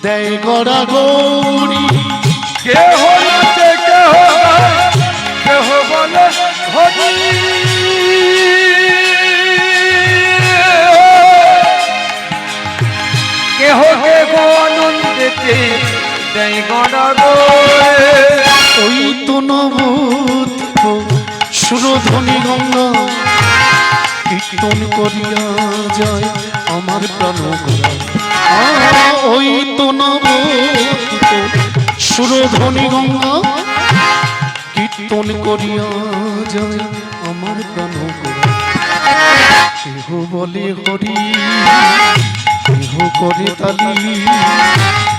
দেয় গড়া গৌরী কেহ নাচে কেহ গায় কেহ বলে হরি কেহ কেহ আনন্দেতে দেয় গড়া গৌরী ওই তো নবদ্বীপ সুরধ্বনি গঙ্গা কীর্তন করিয়া যায় আমার প্রাণ গড়া ওই তো নবদ্বীপ সুরধ্বনি গঙ্গা কীর্তন করিয়া যায় আমার প্রাণ গড়া কেহ বলে হরি কেহ করে তালি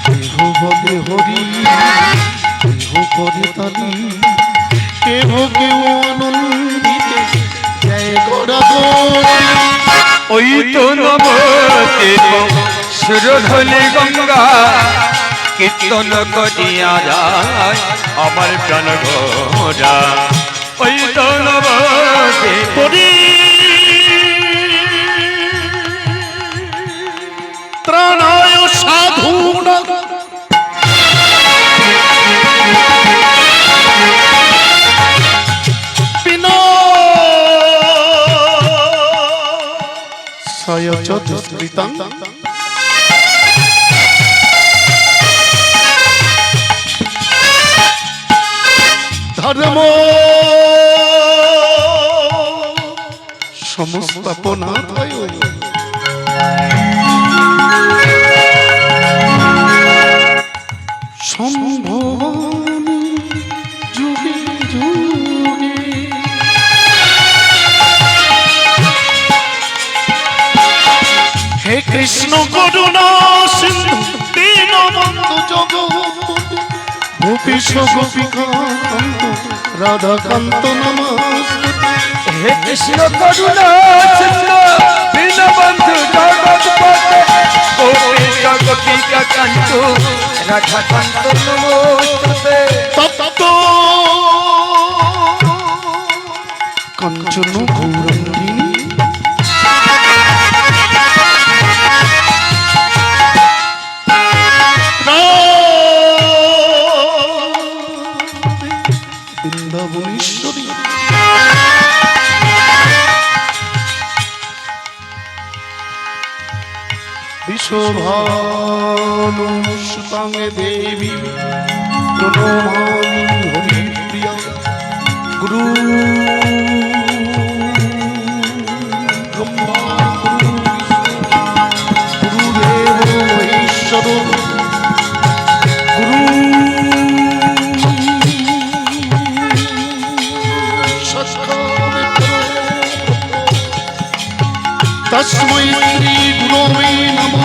কেহ বলে হরি কেহ করে তালি কেহ কেউ আনন্দিতে জয় গড়া গৌরী ওই তো নবদ্বীপ সুরধ্বনি গঙ্গা কীর্তন করিয়া যায় আমার প্রাণ ঘোরা ওই তো নবদ্বীপ হরি ত্রাণায় সাধুনা বিনাশায় চ দুষ্কৃতং ধর্ম সমস্তাপনায় সম্ভবামি যুগে যুগে হে কৃষ্ণ করুণা সিন্ধু দীনবন্ধু জগৎপতি গোপীশ গোপিকান্ত রাধাকান্ত নমস্তুতে হে কৃষ্ণ করুণা সিন্ধু দীনবন্ধু জগৎপতি গোপীশ গোপিকান্ত রাধাকান্ত নমস্তুতে তপ্ত কাঞ্চন গৌরঙ্গিনী বৃন্দাবনেশ্বরী বিশ্বভানুসুতাং দেবী প্রণমামি হরিপ্রিয়া গুরু ব্রহ্মা গুরু গুরুদেব মহেশ্বর গুরু তস্मै শ্রী গুরবে নমঃ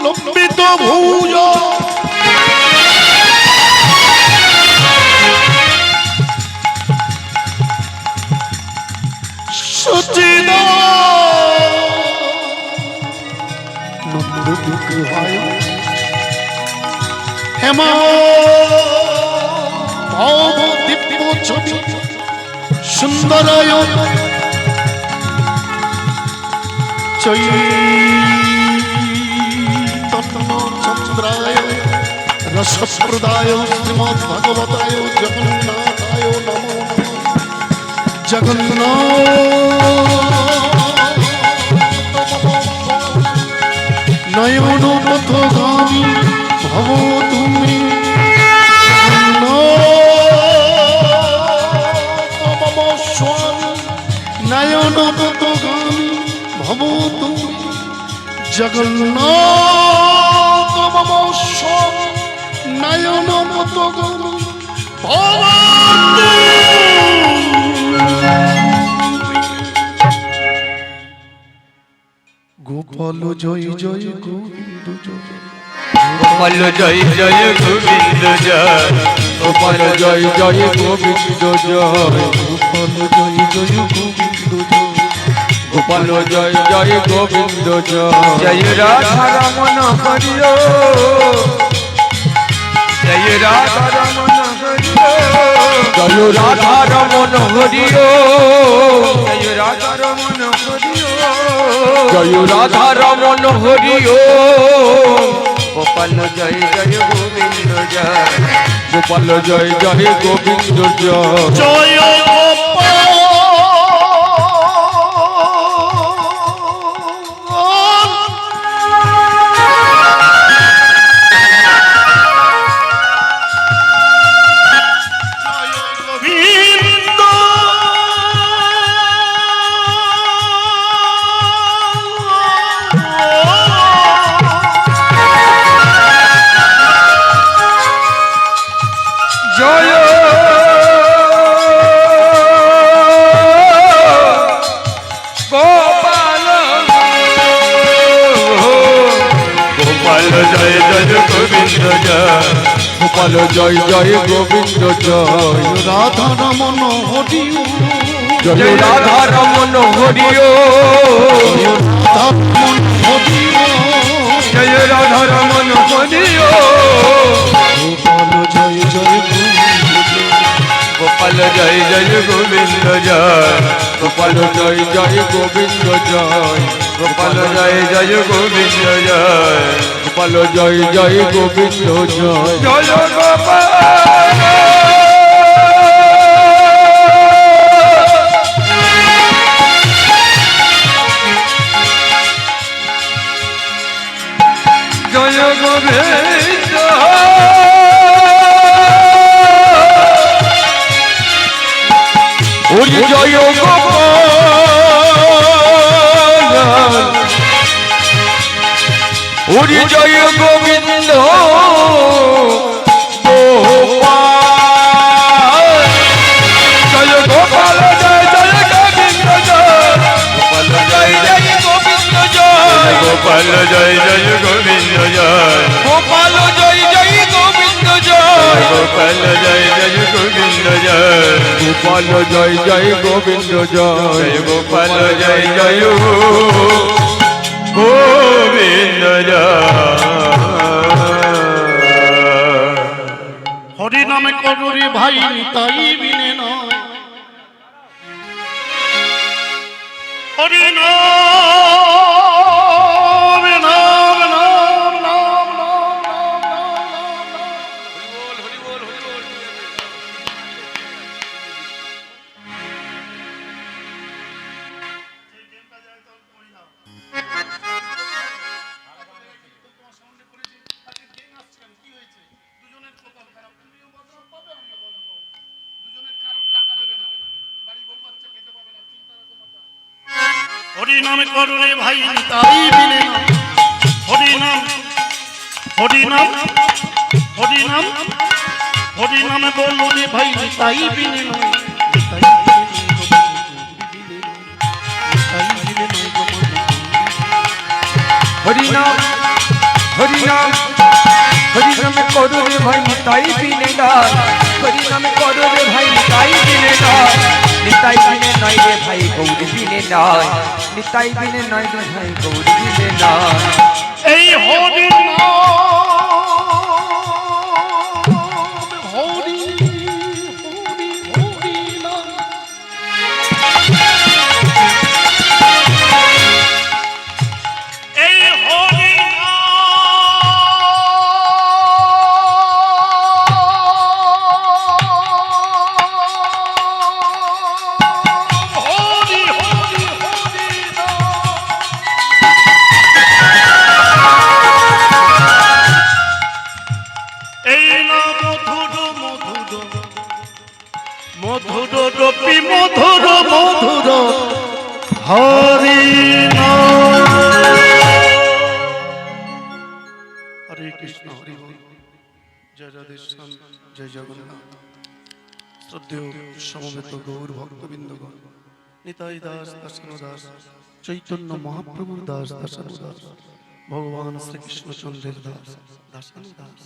লম্বিত ভুজ সচিদানন্দ বিগ্রহায় হেমা ভব দিব্য ছবি সুন্দরায় চৈতন্য চন্দ্রায় রসপ্রদায় শ্রীমদ্ ভাগবতায় জগন্নাথায় নমো জগন্নাথ নয়ন পথগামী ভব তুমি নয়ন পথগামী ভব তুমি জগন্নাথ মম স্বামী নয়ন পথগামী ভব গোপাল জয় জয় গোবিন্দ জয় গোপাল জয় জয় গোবিন্দ জয় গোপাল জয় জয় গোবিন্দ জয় গোপাল জয় জয় গোবিন্দ জয় গোপাল জয় জয় গোবিন্দ জয় জয় রাধা রমণ হরিও জয় রাধা রমণ হরিও জয় রাধা রমন হরিও জয় রাধা রমন হরিও জয় রাধা রমন হরিও গোপাল জয় জয় গোবিন্দ জয় গোপাল জয় জয় গোবিন্দ জয় জয় গোপাল জয় জয় গোবিন্দ জয় রাধা রমন হরিও জয় রাধা রমন হরিও জয় রাধা রমন হরিও গোপাল জয় জয় গোবিন্দ গোপাল জয় জয় গোবিন্দ জয় গোপাল জয় জয় গোবিন্দ জয় গোপাল জয় জয় গোবিন্দ জয় জয় গোপাল জয় গোবিন্দ ওরে জয় গোপাল ওরে জয় গোবিন্দ গোপাল জয় গোপাল জয় জয় গোবিন্দ জয় গোপাল জয় জয় গোবিন্দ জয় গোপাল জয় জয় গোবিন্দ জয় গোপাল জয় জয় গোবিন্দ জয় গোপাল জয় জয় গোবিন্দ জয় গোপাল জয় জয় গোবিন্দ জয় গোপাল জয় জয় গোবিন্দ হরি নামে করুরে ভাই তাই বিনে নয় হরি নাম নাম নাম নাম নাম হরি নামে করুরে ভাই তাই বিনে না হরি নাম হরি নাম হরি নাম হরি নামে বলুরে ভাই তাই বিনে নয় হরি নাম হরি নাম হরি নামে করো রে ভাই নিতাই বিনে নয় হরি নামে করো রে ভাই নিতাই বিনে নয় নিতাই বিনে নয় রে ভাই গৌরী বিনে নয় নিতাই বিনে নয় রে ভাই গৌরী বিনে নয় এই হরি নাম হরি হরি হরি নাম এই হরি মধুর রূপী মধুর মধুর হরি নাম হরে কৃষ্ণ হরি বল জয় রাধেশ্যাম জয় জগন্নাথ শ্রদ্ধেয় সমবেত গৌর ভক্তবৃন্দগণ নিতাই দাস দাসানু দাস চৈতন্য মহাপ্রভুর দাস দাসানু দাস ভগবান শ্রীকৃষ্ণচন্দ্রের দাস দাসানু দাস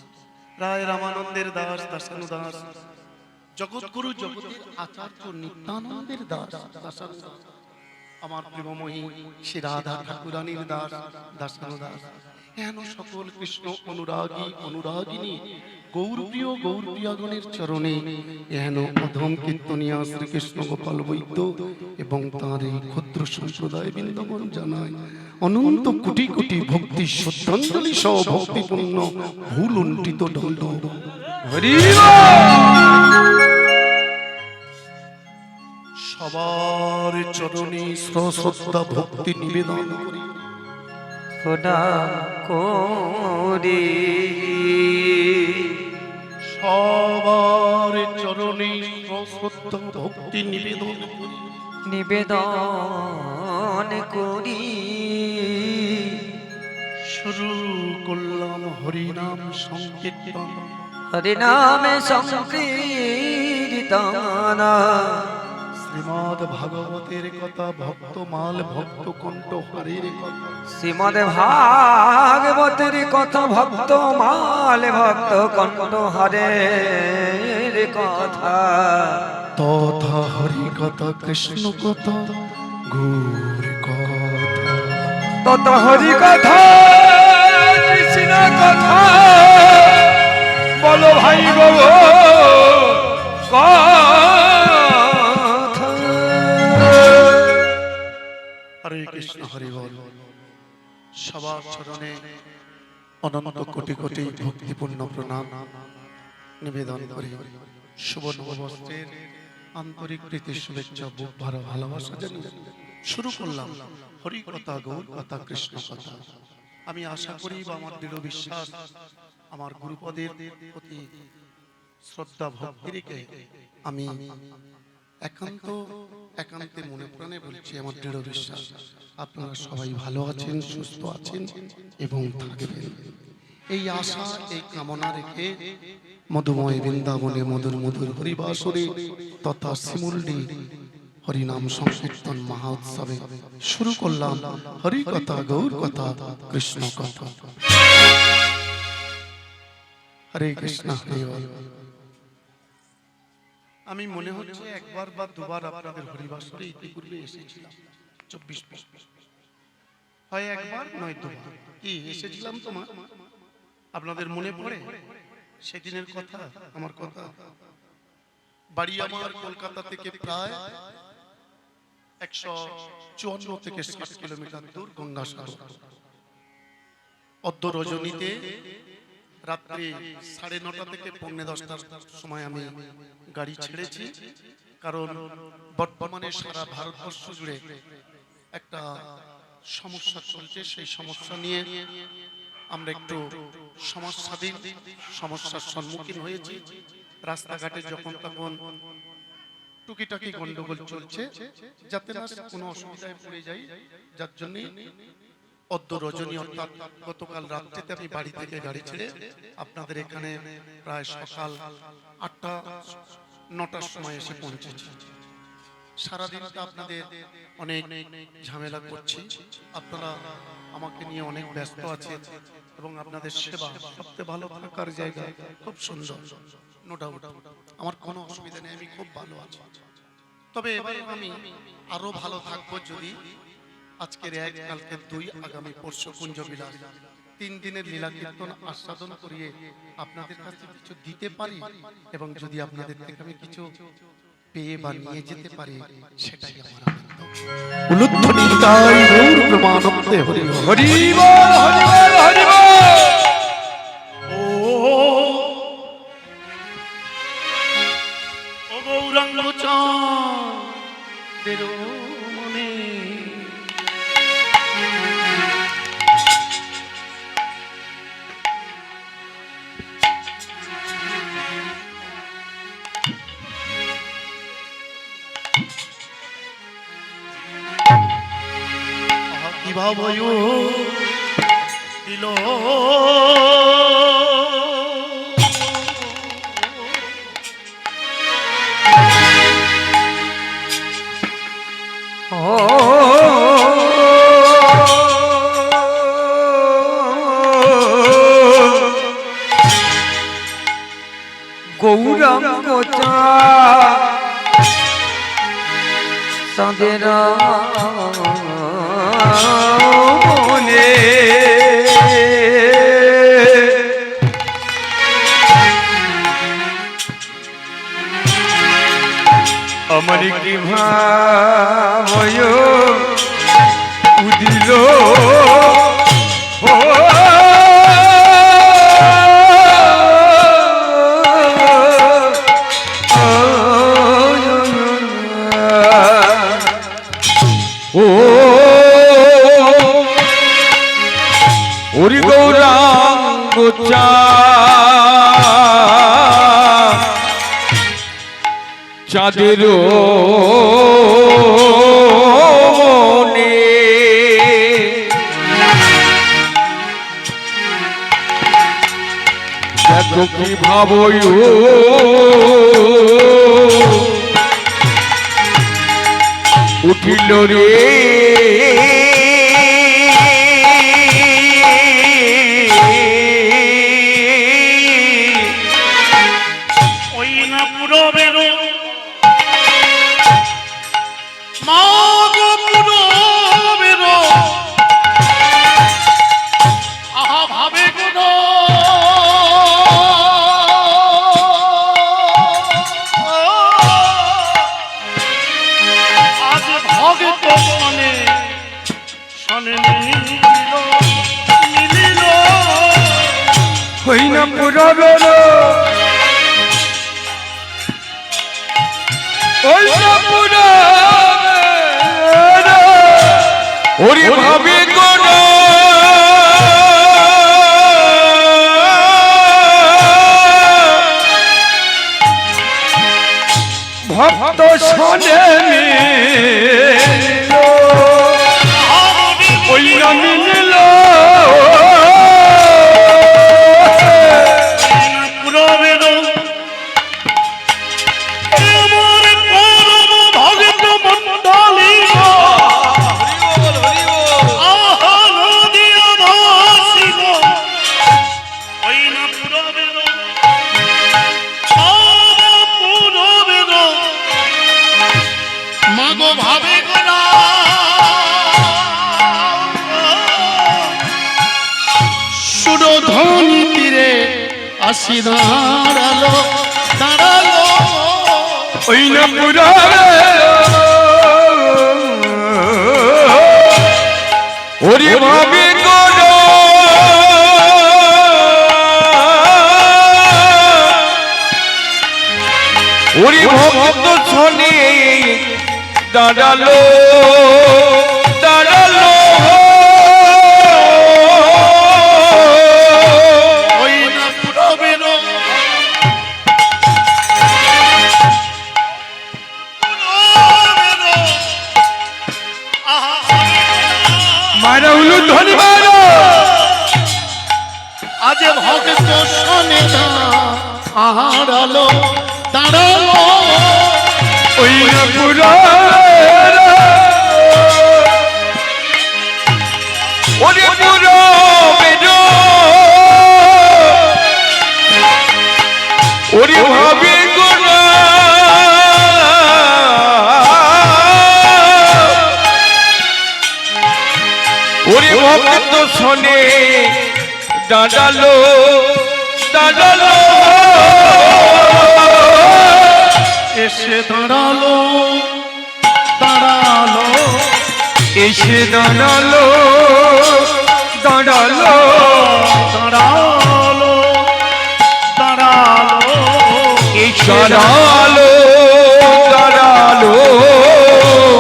রায় রামানন্দের দাস দাসানু দাস জগৎগুরু জগতের আচার্য নিত্যানন্দের দাস দাসানু দাস আমার প্রেমময়ী শ্রী রাধা ঠাকুরানীর দাস দাসানুদাস হেন সকল কৃষ্ণ অনুরাগী অনুরাগিনী গৌরপ্রিয় গৌরপ্রিয়াগণের চরণে হেন অধম কীর্তনিয়া শ্রীকৃষ্ণ গোপাল বৈদ্য এবং তাঁর এই ক্ষুদ্র সম্প্রদায় বৃন্দগণ জানায় অনন্ত কোটি কোটি ভক্তি শ্রদ্ধাঞ্জলি সহ ভক্তিপূর্ণ ভুল উন্টিত দণ্ড। হরি বল। সবার চরণে শ্রদ্ধা ভক্তি নিবেদন করি প্রণাম করি সবার চরণে শ্রদ্ধা ভক্তি নিবেদন করি নিবেদন করি শুরু করলাম হরিনাম সংকীর্তন হরি নামে সংকীর্তন শ্রীমদ ভাগবতের কথা ভক্তমাল ভক্ত কণ্ঠ হরির কথা শ্রীমদ ভাগবতের কথা ভক্ত মাল ভক্ত কণ্ঠ হরের কথা তথা হরি কথা কৃষ্ণ কথা গৌর কথা তত হরি কথা কৃষ্ণ কথা বলো ভাই গো কথা। হরে কৃষ্ণ হরি বল। সবার চরণে অনন্ত কোটি কোটি ভক্তিপূর্ণ প্রণাম নিবেদন করি শুভ নববর্ষের আন্তরিক প্রীতি শুভেচ্ছা বুক ভরা ভালোবাসা জানিয়ে শুরু করলাম হরি কথা গৌর কথা কৃষ্ণ কথা। আমি আশা করি বা আমার দৃঢ় বিশ্বাস আমার গুরুপদের প্রতি শ্রদ্ধা ভক্তি রেখে আমি একান্তে মনে প্রাণে বলছি আমার দৃঢ় বিশ্বাস আপনারা সবাই ভালো আছেন সুস্থ আছেন এবং থাকবেন এই আশা এই কামনা রেখে মধুময় বৃন্দাবনে মধুর মধুর হরিবাসরে তথা শিমুল্লি হরিনাম সংকীর্তন মহা উৎসবে শুরু করলাম হরি কথা গৌর কথা কৃষ্ণ কথা। হরে কৃষ্ণ হরি বল। আমি মনে হচ্ছে একবার বা দুবার আপনাদের হরিবাসরে ইতিপূর্বে এসেছিলাম 24 হয় একবার নয় দুবার কি এসেছিলাম তোমার আপনাদের মনে পড়ে সেদিনের কথা আমার কথা বাড়ি আমার কলকাতা থেকে প্রায় 154 থেকে 60 কিলোমিটার দূর গঙ্গাসাগর অদ্য রজনীতে রাত্রি 9:30 থেকে 10:45টার সময় আমি গাড়ি ছেড়েছি কারণ বর্তমানে সারা ভারতবর্ষ জুড়ে একটা সমস্যা চলছে সেই সমস্যা নিয়ে আমরা একটু সমস্যার সম্মুখীন হয়েছি রাস্তাঘাটে যখন তখন টুকিটাকি গন্ডগোল চলছে যাতে না কোনো অসুবিধায় পড়ে যাই যার জন্য অদ্য রজনী অর্থাৎ গতকাল রাত্রিতে আমি বাড়ি থেকে গাড়ি ছেড়ে আপনাদের এখানে প্রায় সকাল 8টা-9টার সময় এসে পৌঁছেছি। সারাদিনটা আপনাদের অনেক ঝামেলা করছি আপনারা আমাকে নিয়ে অনেক ব্যস্ত আছেন এবং আপনাদের সেবা সবচেয়ে ভালো থাকার জায়গা খুব সুন্দর নো ডাউট আমার কোনো অসুবিধা নেই আমি খুব ভালো আছি তবে এবার আমি আরো ভালো থাকবো যদি আজকের 1 কালকের 2 আগামী পরশু কুঞ্জ বিলাস 3 দিনের লীলা কীর্তন আস্বাদন করিয়ে আপনাদের কাছে কিছু দিতে পারি এবং যদি আপনাদের থেকে আমি কিছু পেয়ে বা নিয়ে যেতে পারি সেটাই আমার আনন্দ। উলুধ্বনি তাই গৌর প্রমানন্দে হরি হরি বল হরি বল হরি বল। ও গৌরাঙ্গ চাঁদের মনে কি ভাবয় দিল গৌরাঙ্গ চাঁদের মনে আমার কি ভাবয় উদিল ওরে গৌরাঙ্গ চাঁদের মনে দেখো কি ভাবই উঠিল রে ওরে ভাবে কোন ভক্ত শোনে ওই নামি নিল আসি দাঁড়ালো দাঁড়ালো ওই না পুরাবে ওরে ভাবে কোন ওরে ভক্ত শোনে দাঁড়ালো দাঁড়ালো আজ ভক্ত শোনে দাঁড়ালো দাঁড়ালো ওই না পুরা ওরে পুরো বেরো ওরে ভাবে গোনা ওরে ভক্ত শোনে দাঁড়ালো দাঁড়ালো এসে দাঁড়ালো দাঁড়ালো এসে দাঁড়ালো দাঁড়ালো দাঁড়ালো দাঁড়ালো এসে দাঁড়ালো দাঁড়ালো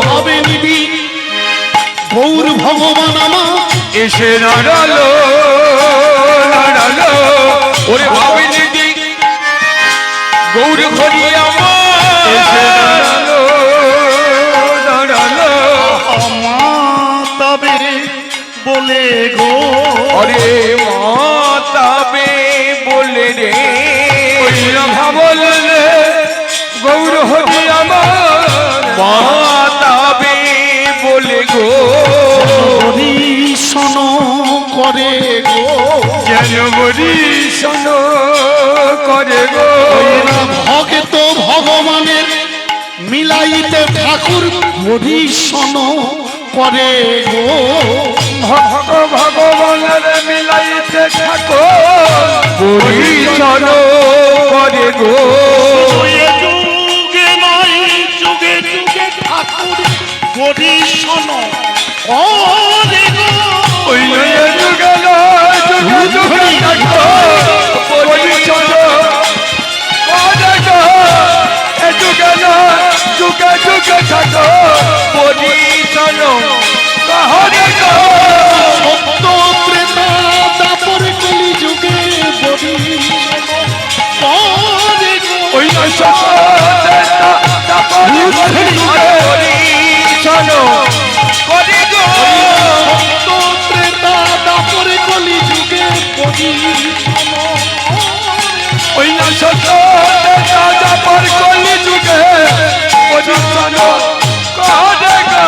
হবে নিবি গৌর ভগবান আমার এসে দাঁড়ালো দাঁড়ালো ওরে ভাবে দিদি গৌর হরি আমার এসে দাঁড়ালো দাঁড়ালো তবে বলে গো অরে মাতাবে বলে রে ওই রাধা বললে গৌর হরি আমার মাতাবে বলে গো শোন করে গো যেন শোন করে গো ভক্ত ভগবানের মিলাই মিলাইতে ঠাকুর পরিশন করে গো ভক্ত ভগবানের মিলাইতে থাকো পরিচন করে গো যুগে নয় যুগে যুগে ঠাকুর পরিশন করে গো ওই যুগে নয় যুগে যুগে থাকো পরিচন করে গো এ যুগে নয় যুগে যুগে থাকো পরিচন করে গো সত্য ত্রেতা দাপর কলি যুগে পরিশন করে গো ওই পরিচন করে গো ত্রেতা দাপর কলি যুগে পরিশন ওই না সত্য দাদা পর কলি যুগে পরিচন করে গো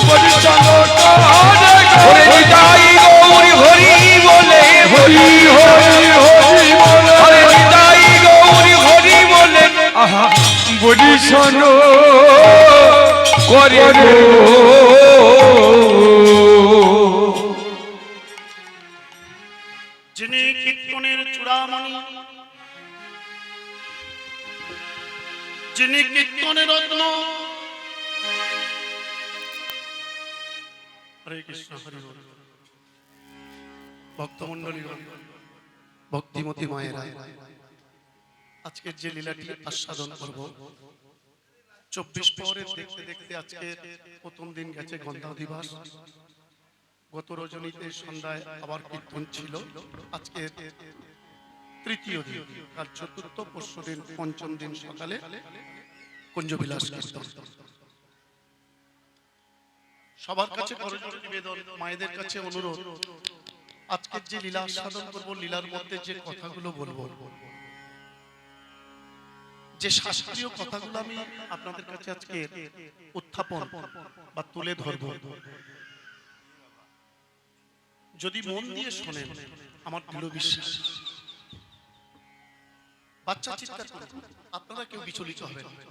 পরিচন করে গো ওরে নিতাই গৌর হরি বলে হরি হরি হরি বলে ওরে নিতাই গৌর হরি বলে আহা পরিচন করে গো যিনি কীর্তনের চূড়ামণি, যিনি কীর্তনের রত্ন, হরে কৃষ্ণ হরি বল। ভক্তমণ্ডলী ভক্তিমতী মায়েরা, আজকের যে লীলাটি আস্বাদন করব, 24 প্রহরের দেখতে দেখতে আজকে প্রথম দিন গেছে গন্ধা দিবস। গত রজনীতে সন্ধ্যায় আবার কীর্তন ছিল, আজকে তৃতীয় দিন, কাল চতুর্থ, পরশু দিন পঞ্চম দিন সকালে কুঞ্জবিলাস কীর্তন। সবার কাছে করজোড়ে নিবেদন, মায়েদের কাছে অনুরোধ, আজকের যে লীলা আস্বাদন করব, লীলার মধ্যে যে কথাগুলো বলবো, যে শাস্ত্রীয় কথাগুলো আমি আপনাদের কাছে আজকে উত্থাপন বা তুলে ধরব, যদি মন দিয়ে শোনেন, আমার দৃঢ় বিশ্বাস বাচ্চা চিৎকার করে আপনারা কেউ বিচলিত হবেন না।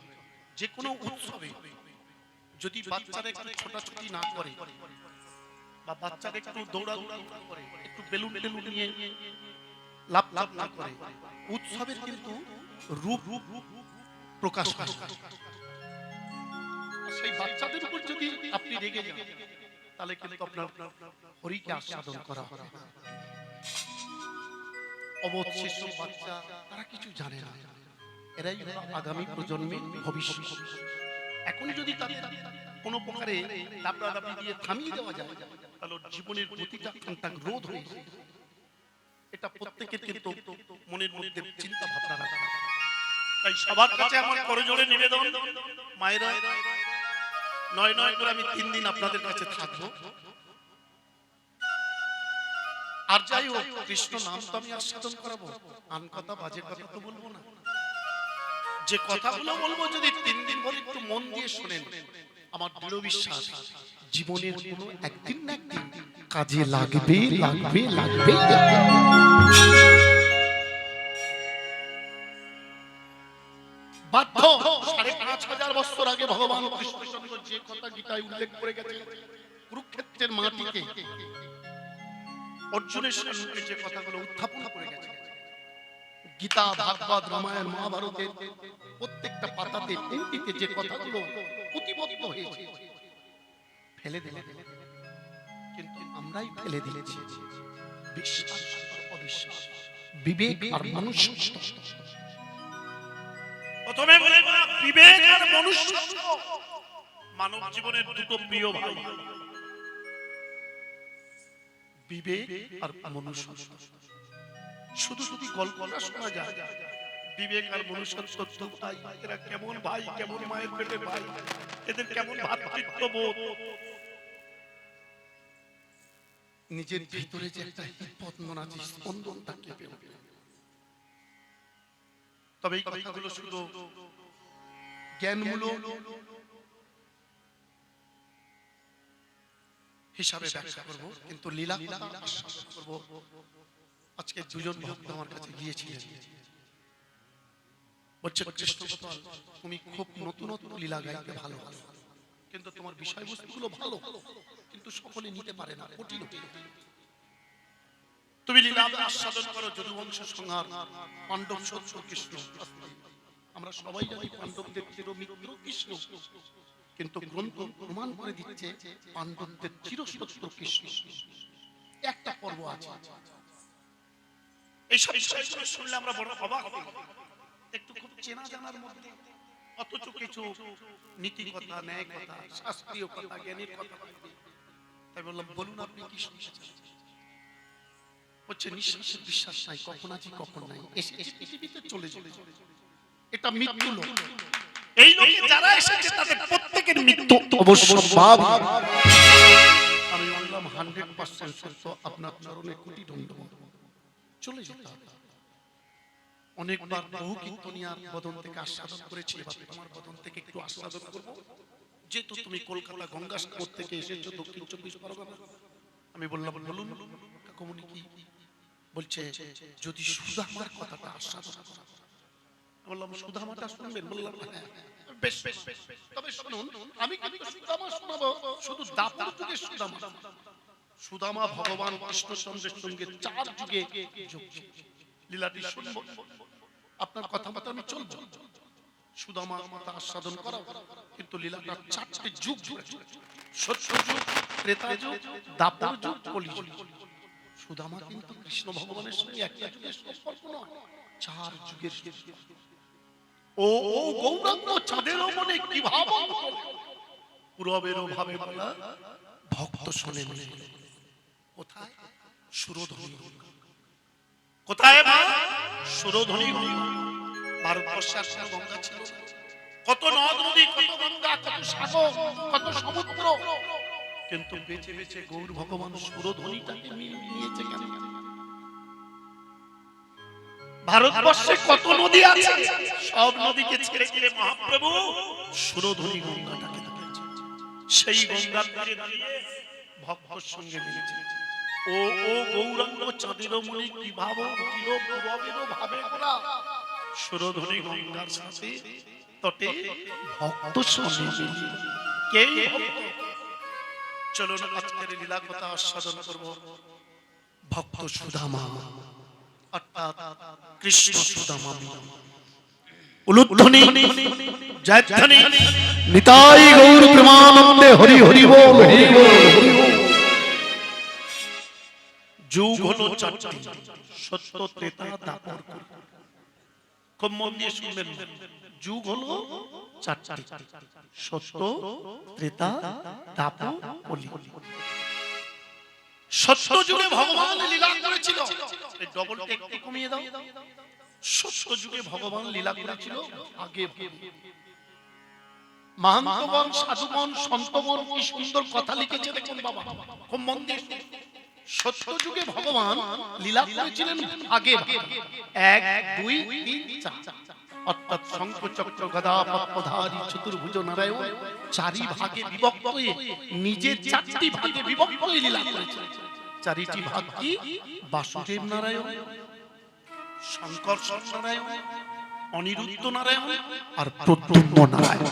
যে কোনো উৎসবে যদি বাচ্চারা একটু ছোটাছুটি না করে বা বাচ্চারা একটু দৌড়াদৌড়ি না করে, একটু বেলুন টেলুন নিয়ে লাভ লাভ না করে, উৎসবের কিন্তু রূপ প্রকাশ পায়। সেই বাচ্চাদের উপর যদি আপনি রেগে যান, তাহলে কিন্তু আপনার হরিকে আস্বাদন করা হবে। অবোধ শিশু বাচ্চা, তারা কিছু জানে না, এরাই হলো আগামী প্রজন্মের ভবিষ্যৎ। এখন যদি তাদের কোনো প্রকারে লাবড়ালাবড়ি দিয়ে থামিয়ে দেওয়া যায়, তাহলে জীবনের প্রতিটা কান্তাক রোধ হয়ে যায়। এটা প্রত্যেকের কিন্তু মনের মধ্যে চিন্তা ভাবনা রাখা। তাই সবার কাছে আমার করজোড়ে নিবেদন, মায়েরা নয় নয় করে আমি 3 দিন আপনাদের কাছে থাকবো। আর যাই হোক, কৃষ্ণ নাম তো আমি আস্বাদন করাবো, আন কথা বাজে কথা তো বলবো না। যে কথাগুলো বলবো যদি 3 দিন ধরে একটু মন দিয়ে শোনেন, আমার দৃঢ় বিশ্বাস জীবনের কোনো একদিন না একদিন কাজে লাগবে লাগবে লাগবে। বাধ্য 5,500 বছর আগে ভগবান কৃষ্ণচন্দ্র যে কথা গীতায় উল্লেখ করে গেছে, কুরুক্ষেত্রের মাটিকে অর্জুনের সম্মুখে যে কথাগুলো উত্থাপন করে গেছে, গীতা, ভাগবত, রামায়ণ, মহাভারতের প্রত্যেকটা পাতাতে পংক্তিতে যে কথাগুলো প্রতিবদ্ধ হয়েছে, ফেলে দিলে, কিন্তু আমরাই ফেলে দিয়েছি বিশ্বাস আর অবিশ্বাস, বিবেক আর মনুষ্যত্ব। প্রথমে বলে বিবেক আর মনুষ্যত্ব মানব জীবনের দুটো প্রিয় ভাই। বিবেক আর মনুষ্যত্ব শুধু শুধু গল্পটা শোনা যায়, বিবেক আর মনুষ্যত্ব তো ভাই, এরা কেমন ভাই, কেমন মায়ের পেটে ভাই, এদের কেমন ভ্রাতৃত্ববোধ, নিজের ভিতরে যে একটা পদ্মন আছে, স্পন্দনটা কেঁপে ওঠে। তবে এই কথাগুলো শুধু জ্ঞানমূলক হিসাবে ব্যাখ্যা করব, কিন্তু লীলা আস্বাদন করব। আজকে দুজন ভক্ত আমার কাছে গিয়েছিলেন, বলছে কৃষ্ণ গোপাল, তুমি খুব নতুনত্ব লীলা গাইতে ভালোবাসো, কিন্তু তোমার বিষয়বস্তুগুলো ভালো, কিন্তু সকলে নিতে পারে না, কঠিন। তুমি লীলা আস্বাদন করো, যদুবংশ সংহার, পাণ্ডব সত্য কৃষ্ণ। আমরা সবাই জানি পাণ্ডবদের চিরমিত্র কৃষ্ণ, কিন্তু গ্রন্থ প্রমাণ করে দিচ্ছে পাণ্ডবদের চিরসত্য কৃষ্ণ। একটা পর্ব আছে, এই সব বিষয়গুলো শুনলে আমরা বড় অবাক হই, একটু খুব চেনা জানার মধ্যে, অথচ কিছু নীতি কথা, ন্যায় কথা, শাস্ত্রীয় কথা, জ্ঞানের কথা। তাই বললাম, বলুন আপনি কি শুনছেন? হচ্ছে নিঃশ্বাসের বিশ্বাস নাই, কখন আছি কখন নাই, এসেছে পৃথিবীতে চলে চলে, এটা মৃত্যু লোক। এই লোকে যারা এসেছে তাদের প্রত্যেকের মৃত্যু অবশ্যম্ভাবী। আমি বললাম 100% সত্য, আপনার চরণে কোটি দণ্ডবত। চলে যেতে হবে। অনেকবার বহু কীর্তনিয়ার বদন থেকে আস্বাদন করেছি, এবার তোমার বদন থেকে একটু আস্বাদন করবো। যেহেতু তুমি কলকাতা গঙ্গাসাগর থেকে এসেছো দক্ষিণ 24 পরগনা, আমি বললাম বলুন কাকুমনি কি বলছে, যদি সুদামার কথাটা আস্বাদন করা। বললাম সুদামাটা শুনবেন? বললাম হ্যাঁ। বেশ বেশ বেশ, তবে শুনুন, আমি কিন্তু সুদামা শোনাবো, শুধু দাপর যুগে সুদামা। সুদামা ভগবান কৃষ্ণচন্দ্রের সঙ্গে 4 যুগে যোগ লীলাটি শুনবো। আপনার কথা মতো আমি চলবো। সুদামা কথা আস্বাদন করা, কিন্তু লীলাটা 4টে যুগ জুড়ে, সত্য যুগ, ত্রেতা যুগ, দাপর যুগ, কলি যুগ। সুদামা কিন্তু কৃষ্ণ ভগবানের সঙ্গে একটা যুগের সম্পর্ক নয়, 4 যুগের। ও ও গৌরাঙ্গ চাঁদেরও মনে কি ভাব, পূরবেরও ভাবে বলা ভক্ত শোনে মনে। কোথায়? সুরধনী। কোথায় মা? সুরধনী গঙ্গা। ভারতবর্ষের কোন গঙ্গা ছিল? কত নদ নদী, কত গঙ্গা, কত সাগর, কত সমুদ্র, কিন্তু বেঁচে বেঁচে গৌর ভগবান সুরধনীটাকে নিয়েছে কেন? ভারতবর্ষে কত নদী আছে, সব নদীকে ছেড়ে গেলে মহাপ্রভু সুরধনী গঙ্গাটাকে ধরেছে। সেই গঙ্গার তীরে দাঁড়িয়ে ভক্তর সঙ্গে মিলেছে। ও ও গৌরাঙ্গ চাঁদেরও মনে কি ভাব উঠিল, পূরবেরও ভাবে গোরা। সুরধনী গঙ্গার সাথে তটে ভক্ত সঙ্গে মিলিল। কেই ভক্ত? চলুন আজকের লীলা কথা আস্বাদন করব। ভক্ত সুদামা, অর্থাৎ কৃষ্ণ সুদামা মিলন। উলুধ্বনি, জয়ধ্বনি, নিতাই গৌর প্রেমানন্দে হরি হরি বল, হরি বল, হরি বল। যুগ হলো 4টি, সত্য, ত্রেতা, দাপর, কলি। খুব মন দিয়ে শুনবেন, যুগ হলো 4টি, সত্য, ত্রেতা, দাপর, কলি। সত্য যুগে ভগবান লীলা করেছিল, এই ডবলটা একটু কমিয়ে দাও। সত্য যুগে ভগবান লীলা করেছিল আগে। মহান্তগণ, সাধুগণ, সন্তগণ কি সুন্দর কথা লিখেছে দেখুন বাবা, খুব মন দিয়ে। সত্য যুগে ভগবান লীলা করেছিলেন আগে, 1 2 3 4, অর্থাৎ শঙ্খ চক্র গদা পদ্মধারী চতুর্ভুজ নারায়ণ 4 ভাগে বিভক্ত হয়ে, নিজে 4টি ভাগে বিভক্ত হয়ে লীলা করেছেন। 4টি ভাগ কি? বাসুদেব নারায়ণ, শঙ্কর নারায়ণ, অনিরুদ্ধ নারায়ণ আর প্রদ্যুম্ন নারায়ণ।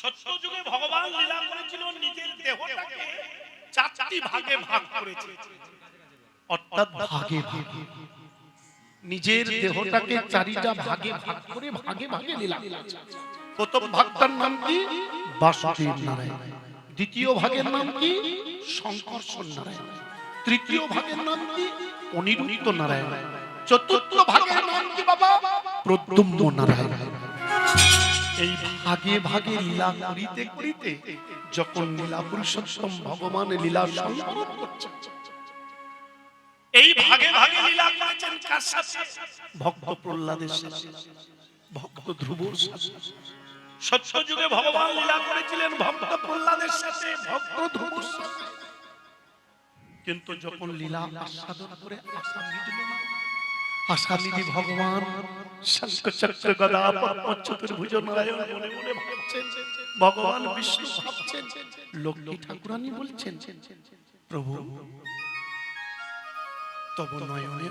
সত্য যুগে ভগবান লীলা করেছিল, নিজের দেহটাকে 4টি ভাগে ভাগ করেছে, অর্থাৎ ভাগে ভাগে নিজের দেহটাকে 4টা ভাগে ভাগ করে ভাগে ভাগে লীলা করেছে। প্রথম ভাগটার নাম কি? বাসুদেব নারায়ণ। দ্বিতীয় ভাগের নাম কি? শঙ্কর্ষণ নারায়ণ। তৃতীয় ভাগের নাম কি? অনিরুদ্ধ নারায়ণ। চতুর্থ ভাগের নাম কি বাবা? প্রদ্যুম্ন নারায়ণ। এই ভাগে ভাগে লীলা করিতে করিতে যখন লীলা পুরুষোত্তম ভগবান লীলা সংবরণ করছেন, এই ভাগে ভাগে লীলা করেছেন কার সাথে? ভক্ত প্রহ্লাদের সাথে, ভক্ত ধ্রুবর সাথে। সত্য যুগে ভগবান লীলা করেছিলেন ভক্ত প্রহ্লাদের সাথে, ভক্ত ধ্রুবর সাথে। কিন্তু যখন লীলা আস্বাদন করে আশা মিটল না, আশা নিধি ভগবান শঙ্খ চক্র গদা পদ্ম চতুর্ভুজ নারায়ণ মনে মনে ভাবছেন, ভগবান বিষ্ণু ভাবছেন, লক্ষ্মী ঠাকুরানী বলছেন, প্রভু তব নয়নে